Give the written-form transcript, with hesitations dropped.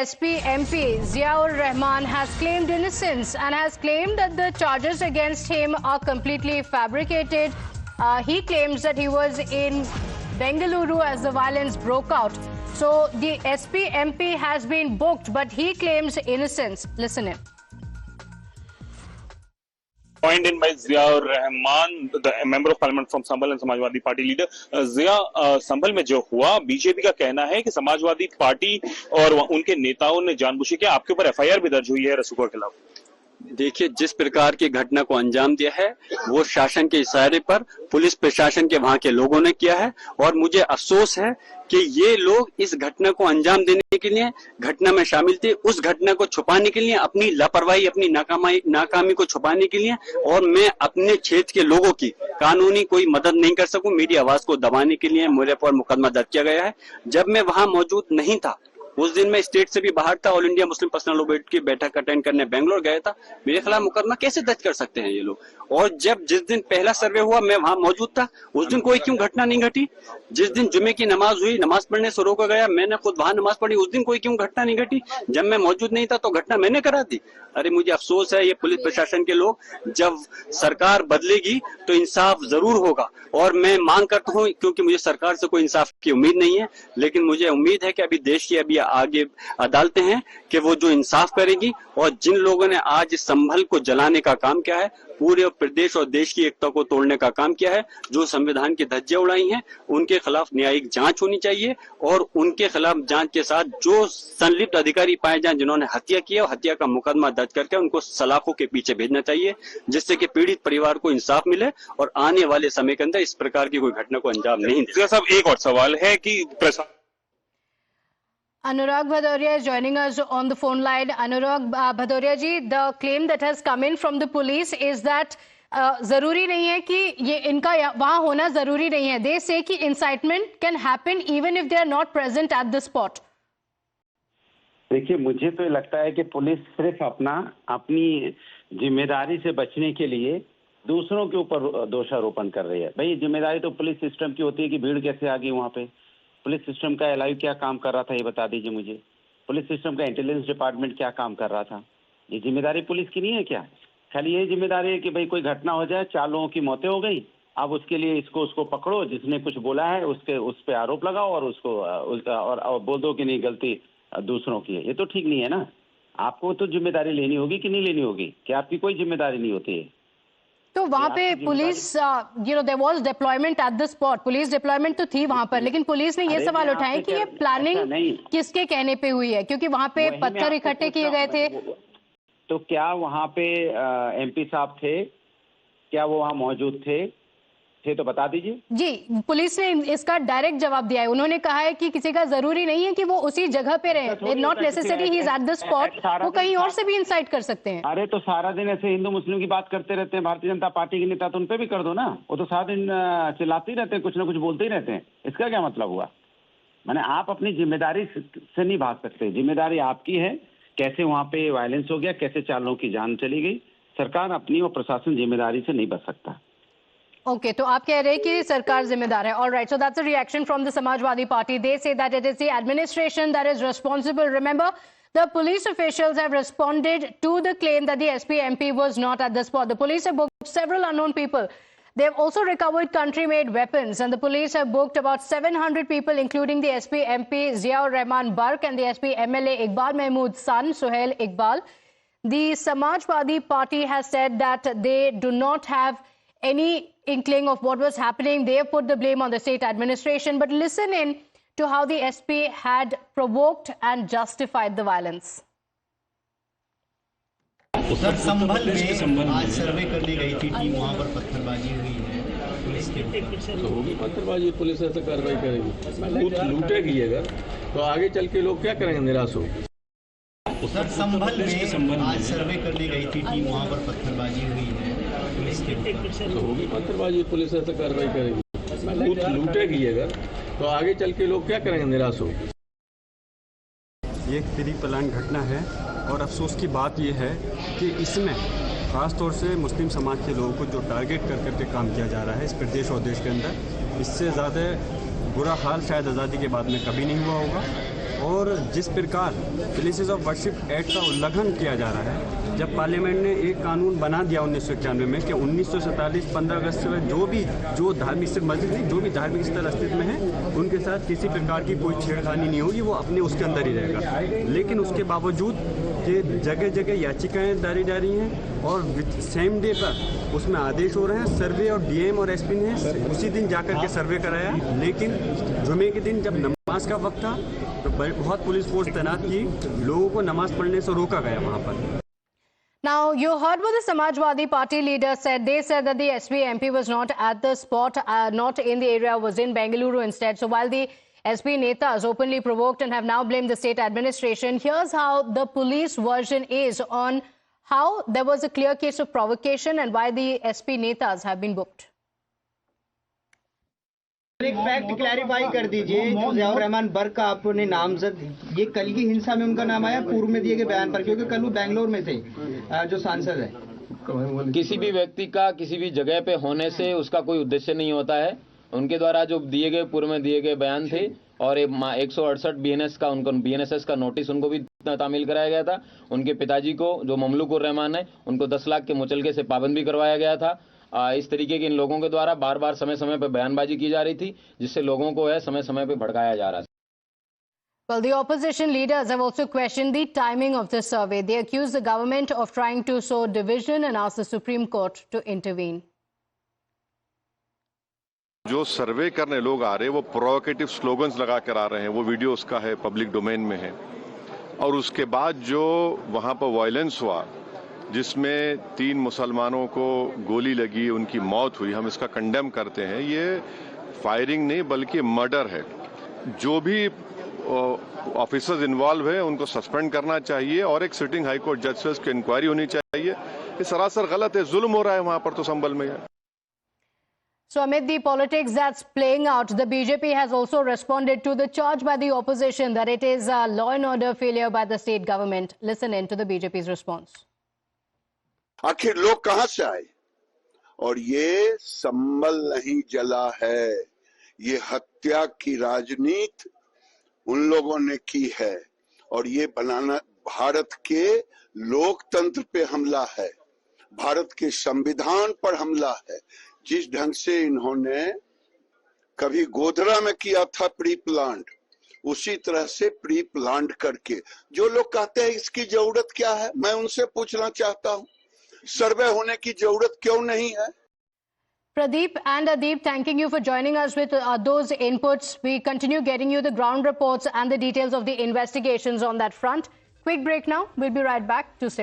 SP MP Ziaur Rahman has claimed innocence and has claimed that the charges against him are completely fabricated. He claims that he was in Bengaluru as the violence broke out. So the SP MP has been booked, but he claims innocence. Listen in. Joined in by Ziaur Rahman, the member of parliament from Sambhal and Samajwadi party leader. Zia, Sambhal में जो हुआ, BJP का कहना है कि Samajwadi party और उनके नेताओं ने जानबूझ के आपके ऊपर एफआईआर भी दर्ज हुई है रसूखों के खिलाफ. देखिए, जिस प्रकार की घटना को अंजाम दिया है वो शासन के इशारे पर पुलिस प्रशासन के वहां के लोगों ने किया है और मुझे अफसोस है कि ये लोग इस घटना को अंजाम देने के लिए घटना में शामिल थे, उस घटना को छुपाने के लिए, अपनी लापरवाही, अपनी नाकामी को छुपाने के लिए, और मैं अपने क्षेत्र के लोगों की कानूनी कोई मदद नहीं कर सकूं, मेरी आवाज को दबाने के लिए मेरे पर मुकदमा दर्ज किया गया है. जब मैं वहां मौजूद नहीं था, उस दिन मैं स्टेट से भी बाहर था, all India Muslim personal law board की बैठक अटेंड करने बेंगलोर गया था, मेरे खिलाफ मुकदमा कैसे दर्ज कर सकते हैं ये लोग. और जिस दिन पहला सर्वे हुआ मैं वहां मौजूद था, उस दिन कोई क्यों घटना नहीं घटी. जिस दिन जुमे की नमाज हुई, नमाज पढ़ने से रोका गया, मैंने खुद वहां नमाज पढ़ी, उस दिन कोई क्यों घटना नहीं घटी. जब मैं मौजूद नहीं था तो घटना मैंने करा दी. अरे मुझे अफसोस है, ये पुलिस प्रशासन के लोग, जब सरकार बदलेगी तो इंसाफ जरूर होगा और मैं मांग करता हूँ, क्योंकि मुझे सरकार से कोई इंसाफ की उम्मीद नहीं है, लेकिन मुझे उम्मीद है कि अभी देश की अभी आगे अदालतें हैं कि वो जो इंसाफ करेगी. और जिन लोगों ने आज इस संभल को जलाने का काम किया है, पूरे प्रदेश और देश की एकता को तोड़ने का काम किया है, जो संविधान की धज्जियां उड़ाई हैं, उनके खिलाफ न्यायिक जांच होनी चाहिए और उनके खिलाफ जांच के साथ जो संलिप्त अधिकारी पाए जाएं जिन्होंने हत्या की है, हत्या का मुकदमा दर्ज करके उनको सलाखों के पीछे भेजना चाहिए, जिससे कि पीड़ित परिवार को इंसाफ मिले और आने वाले समय के अंदर इस प्रकार की कोई घटना को अंजाम नहीं दे. साहब, एक और सवाल है कि Anurag Bhadoria is joining us on the phone line. Anurag Bhadoria ji, the claim that has come in from the police is that जरूरी नहीं है कि ये इनका वहां होना जरूरी नहीं है. They say कि incitement can happen even if they are not present at the spot. देखिए, मुझे तो लगता है कि पुलिस सिर्फ अपनी जिम्मेदारी से बचने के लिए दूसरों के ऊपर दोषारोपण कर रही है. भाई, जिम्मेदारी तो पुलिस सिस्टम की होती है कि भीड़ कैसे आ गई वहां पे. पुलिस सिस्टम का एलआईयू क्या काम कर रहा था, ये बता दीजिए मुझे. पुलिस सिस्टम का इंटेलिजेंस डिपार्टमेंट क्या काम कर रहा था. ये जिम्मेदारी पुलिस की नहीं है क्या? खाली यही जिम्मेदारी है कि भाई कोई घटना हो जाए, 4 लोगों की मौतें हो गई, अब उसके लिए उसको पकड़ो, जिसने कुछ बोला है उस पे आरोप लगाओ और उसको और बोल दो कि नहीं, गलती दूसरों की है. ये तो ठीक नहीं है ना. आपको तो जिम्मेदारी लेनी होगी कि नहीं लेनी होगी, कि आपकी कोई जिम्मेदारी नहीं होती है. तो वहां पे police there was deployment at the spot, police deployment तो थी वहां पर, लेकिन पुलिस ने ये सवाल उठाए कि ये प्लानिंग किसके कहने पे हुई है, क्योंकि वहां पे पत्थर इकट्ठे किए गए थे. तो क्या वहां पे एमपी साहब थे? क्या वो वहां मौजूद थे तो बता दीजिए. जी, पुलिस ने इसका डायरेक्ट जवाब दिया है. उन्होंने कहा है कि किसी का जरूरी नहीं है कि वो उसी जगह पे रहे, not necessary he is eight the spot, वो कहीं और से भी इंसाइट कर सकते हैं. अरे तो सारा दिन ऐसे हिंदू मुस्लिम की बात करते रहते हैं भारतीय जनता पार्टी के नेता, तो उन पे भी कर दो ना. वो तो सारा दिन चिल्लाते ही रहते हैं, कुछ ना कुछ बोलते ही रहते हैं. इसका क्या मतलब हुआ? माने आप अपनी जिम्मेदारी से नहीं भाग सकते. जिम्मेदारी आपकी है. कैसे वहां पे वायलेंस हो गया, कैसे 4 लोगों की जान चली गई, सरकार अपनी और प्रशासन जिम्मेदारी से नहीं बच सकता. ओके, तो आप कह रहे हैं कि सरकार जिम्मेदार है. Alright, so that's a reaction from the Samajwadi party. They say that it is the administration that is responsible. Remember, the police officials have responded to the claim that the SP MP was not at the spot. The police have booked several unknown people. They have also recovered country-made weapons, and the police have booked about 700 people, including the SP MP Ziaur Rahman Bark and the SP MLA Iqbal Mahmood's son, Suhail Iqbal. The Samajwadi Party has said that they do not have any inkling of what was happening. They have put the blame on the state administration. But listen in to how the SP had provoked and justified the violence. Sir, Sambhal में आज सर्वे करने गई थी team, वहां पर पत्थरबाजी हुई है पुलिस के. तो होगी पत्थरबाजी, पुलिस ऐसे कार्रवाई करेगी. लूटेगी अगर तो आगे चल के लोग क्या करेंगे, निराश हो. सर, संभल में आज सर्वे करने गई थी टीम, वहां पर पत्थरबाजी हुई है पुलिस के. तो होगी पत्थरबाजी, पुलिस ऐसे कार्रवाई करेगी. लूटेगी अगर तो आगे चल के लोग क्या करेंगे, निराश हो. ये एक प्री प्लान घटना है और अफसोस की बात यह है कि इसमें ख़ास तौर से मुस्लिम समाज के लोगों को जो टारगेट कर करके काम किया जा रहा है इस प्रदेश और देश के अंदर, इससे ज़्यादा बुरा हाल शायद आज़ादी के बाद में कभी नहीं हुआ होगा. और जिस प्रकार प्लेसेस ऑफ वर्शिप एक्ट का उल्लंघन किया जा रहा है, जब पार्लियामेंट ने एक कानून बना दिया 1991 में कि 1947 15 अगस्त से जो धार्मिक स्थल मस्जिद नहीं, जो भी धार्मिक स्थल अस्तित्व में है उनके साथ किसी प्रकार की कोई छेड़खानी नहीं होगी, वो अपने उसके अंदर ही रहेगा। लेकिन उसके बावजूद कि जगह जगह याचिकाएं दायर जा रही हैं और सेम डे पर उसमें आदेश हो रहे हैं। सर्वे और डीएम और एसपी ने उसी दिन जाकर के सर्वे कराया, लेकिन जुमे के दिन जब नमाज का वक्त था तो बहुत पुलिस फोर्स तैनात की, लोगों को नमाज पढ़ने से रोका गया वहाँ पर। Now, you heard what the Samajwadi Party leader said. They said that the SP MP was not at the spot, not in the area, was in Bengaluru instead. So while the SP netas openly provoked and have now blamed the state administration, here's how the police version is on how there was a clear case of provocation and why the SP netas have been booked. एक fact clarify कर दीजिए, जो ज़ियाउर रहमान बर्क का आपने नामजद, ये कल की हिंसा में उनका नाम आया पूर्व में दिए गए बयान पर, क्योंकि कल वो बेंगलोर में थे जो सांसद है। किसी भी व्यक्ति का किसी भी जगह पे होने से उसका कोई उद्देश्य नहीं होता है। उनके द्वारा जो दिए गए पूर्व में दिए गए बयान थे और 168 बीएनएस का उनको बीएनएसएस का नोटिस उनको भी तामील कराया गया था। उनके पिताजी को जो ममलूक उर रहमान है उनको 10 लाख के मुचलके से पाबंद भी करवाया गया था। इस तरीके के इन लोगों के द्वारा बार बार समय समय पर बयानबाजी की जा रही थी, जिससे लोगों को है समय समय पर भड़काया जा रहा है। Well, the opposition leaders have also questioned the timing of the survey. They accuse the government of trying to sow division and ask the Supreme Court to intervene. जो सर्वे करने लोग आ रहे हैं वो प्रोवोकेटिव स्लोगन्स लगा कर आ रहे हैं, वो वीडियो उसका है, पब्लिक डोमेन में है। और उसके बाद जो वहाँ पर वायलेंस हुआ जिसमें 3 मुसलमानों को गोली लगी, उनकी मौत हुई, हम इसका कंडेम करते हैं। ये फायरिंग नहीं बल्कि मर्डर है। जो भी ऑफिसर्स इन्वॉल्व है उनको सस्पेंड करना चाहिए और एक सिटिंग हाई कोर्ट जज से उसकी इंक्वायरी होनी चाहिए। ये सरासर गलत है, जुल्म हो रहा है वहां पर तो संभल में। So amid the politics that's playing out, the BJP has also responded to the charge by the opposition that it is a law and order failure by the state government. Listen in to the BJP's response. आखिर लोग कहां से आए? और ये संभल नहीं जला है, ये हत्या की राजनीति उन लोगों ने की है और ये बनाना भारत के लोकतंत्र पे हमला है, भारत के संविधान पर हमला है। जिस ढंग से इन्होंने कभी गोधरा में किया था प्री प्लांट, उसी तरह से प्री प्लांट करके जो लोग कहते हैं इसकी जरूरत क्या है, मैं उनसे पूछना चाहता हूं, सर्वे होने की जरूरत क्यों नहीं है? Pradeep and Adeep, thanking you for joining us with those inputs. We continue getting you the ground reports and the details of the investigations on that front. Quick break now. We'll be right back to stay.